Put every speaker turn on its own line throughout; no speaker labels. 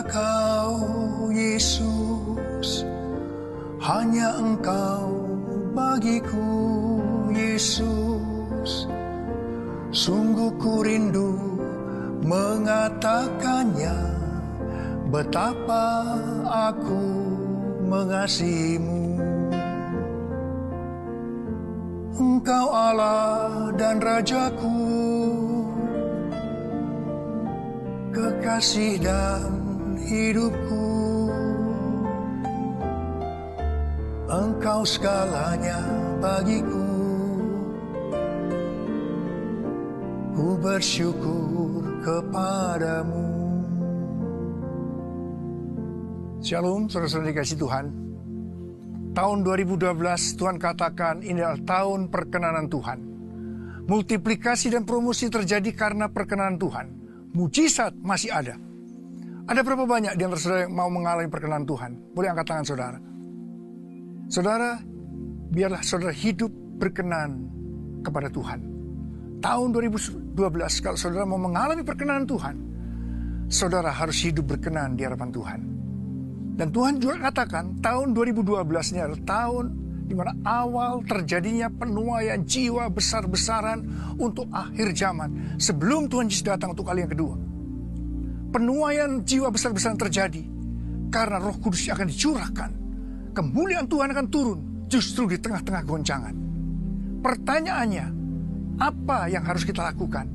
Kau, Yesus, hanya Engkau bagiku, Yesus. Sungguh ku rindu mengatakannya, betapa aku mengasihimu. Engkau Allah dan Rajaku, kekasih dan hidupku. Engkau segalanya bagiku. Ku bersyukur kepadamu. Shalom, saudara-saudara dikasih Tuhan. Tahun 2012 Tuhan katakan ini adalah tahun perkenanan Tuhan. Multiplikasi dan promosi terjadi karena perkenanan Tuhan. Mujizat masih ada. Ada berapa banyak di antara saudara yang mau mengalami perkenanan Tuhan? Boleh angkat tangan saudara. Saudara, biarlah saudara hidup berkenan kepada Tuhan. Tahun 2012 kalau saudara mau mengalami perkenanan Tuhan, saudara harus hidup berkenan di hadapan Tuhan. Dan Tuhan juga katakan tahun 2012 ini adalah tahun di mana awal terjadinya penuaian jiwa besar-besaran untuk akhir zaman sebelum Tuhan Yesus datang untuk kali yang kedua. Penuaian jiwa besar-besaran terjadi karena Roh Kudus akan dicurahkan. Kemuliaan Tuhan akan turun justru di tengah-tengah goncangan. Pertanyaannya, apa yang harus kita lakukan?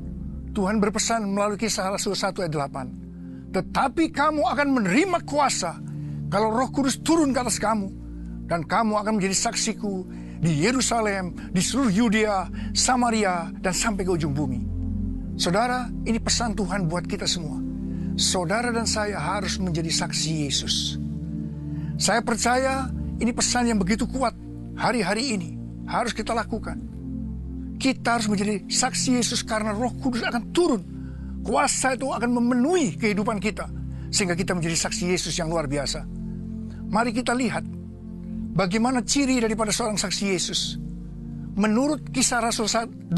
Tuhan berpesan melalui Kisah Rasul 1 ayat 8. Tetapi kamu akan menerima kuasa kalau Roh Kudus turun ke atas kamu, dan kamu akan menjadi saksiku di Yerusalem, di seluruh Yudea, Samaria, dan sampai ke ujung bumi. Saudara, ini pesan Tuhan buat kita semua. Saudara dan saya harus menjadi saksi Yesus. Saya percaya ini pesan yang begitu kuat hari-hari ini harus kita lakukan. Kita harus menjadi saksi Yesus karena Roh Kudus akan turun. Kuasa itu akan memenuhi kehidupan kita sehingga kita menjadi saksi Yesus yang luar biasa. Mari kita lihat bagaimana ciri daripada seorang saksi Yesus. Menurut Kisah Rasul 2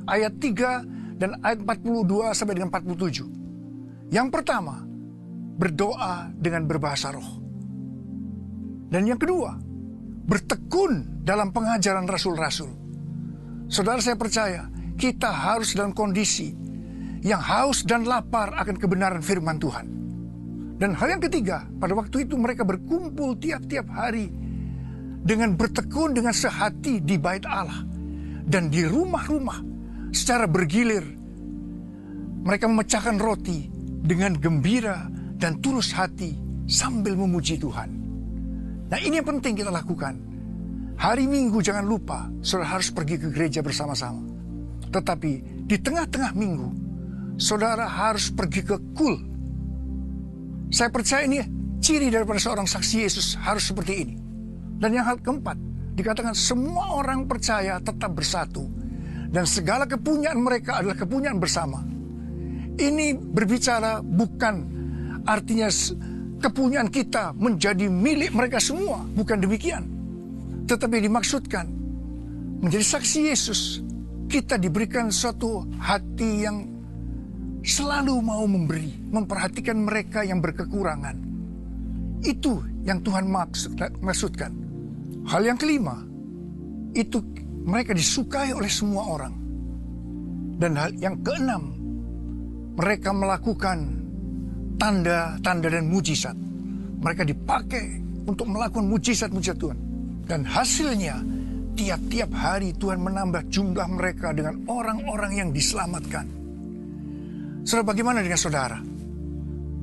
ayat 3 dan ayat 42 sampai dengan 47. Yang pertama, berdoa dengan berbahasa roh. Dan yang kedua, bertekun dalam pengajaran rasul-rasul. Saudara, saya percaya kita harus dalam kondisi yang haus dan lapar akan kebenaran firman Tuhan. Dan hal yang ketiga, pada waktu itu mereka berkumpul tiap-tiap hari dengan bertekun dengan sehati di bait Allah dan di rumah-rumah secara bergilir. Mereka memecahkan roti dengan gembira dan tulus hati sambil memuji Tuhan. Nah, ini yang penting kita lakukan. Hari Minggu jangan lupa, saudara harus pergi ke gereja bersama-sama. Tetapi di tengah-tengah minggu, saudara harus pergi ke kul. Saya percaya ini ciri daripada seorang saksi Yesus harus seperti ini. Dan yang hal keempat, dikatakan semua orang percaya tetap bersatu. Dan segala kepunyaan mereka adalah kepunyaan bersama. Ini berbicara bukan artinya kepunyaan kita menjadi milik mereka semua. Bukan demikian. Tetapi dimaksudkan menjadi saksi Yesus, kita diberikan suatu hati yang selalu mau memberi, memperhatikan mereka yang berkekurangan. Itu yang Tuhan maksudkan. Hal yang kelima, itu mereka disukai oleh semua orang. Dan hal yang keenam, mereka melakukan tanda-tanda dan mujizat. Mereka dipakai untuk melakukan mujizat-mujizat Tuhan. Dan hasilnya, tiap-tiap hari Tuhan menambah jumlah mereka dengan orang-orang yang diselamatkan. Saudara, bagaimana dengan saudara?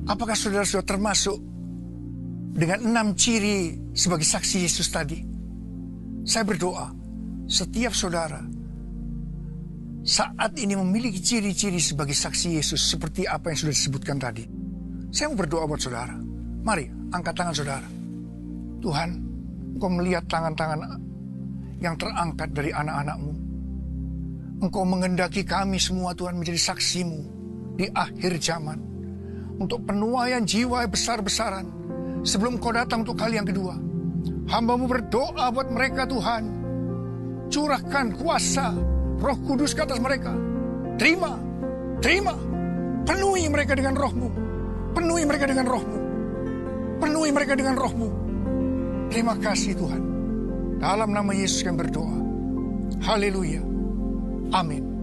Apakah saudara sudah termasuk dengan 6 ciri sebagai saksi Yesus tadi? Saya berdoa, setiap saudara saat ini memiliki ciri-ciri sebagai saksi Yesus seperti apa yang sudah disebutkan tadi. Saya mau berdoa buat saudara. Mari, angkat tangan saudara. Tuhan, Engkau melihat tangan-tangan yang terangkat dari anak-anak-Mu. Engkau mengendaki kami semua, Tuhan, menjadi saksi-Mu di akhir zaman untuk penuaian jiwa besar-besaran sebelum Kau datang untuk kali yang kedua. Hamba-Mu berdoa buat mereka, Tuhan. Curahkan kuasa Roh Kudus ke atas mereka. Terima, penuhi mereka dengan Roh-Mu. Penuhi mereka dengan roh-Mu. Penuhi mereka dengan roh-Mu. Terima kasih Tuhan. Dalam nama Yesus kami berdoa. Haleluya. Amin.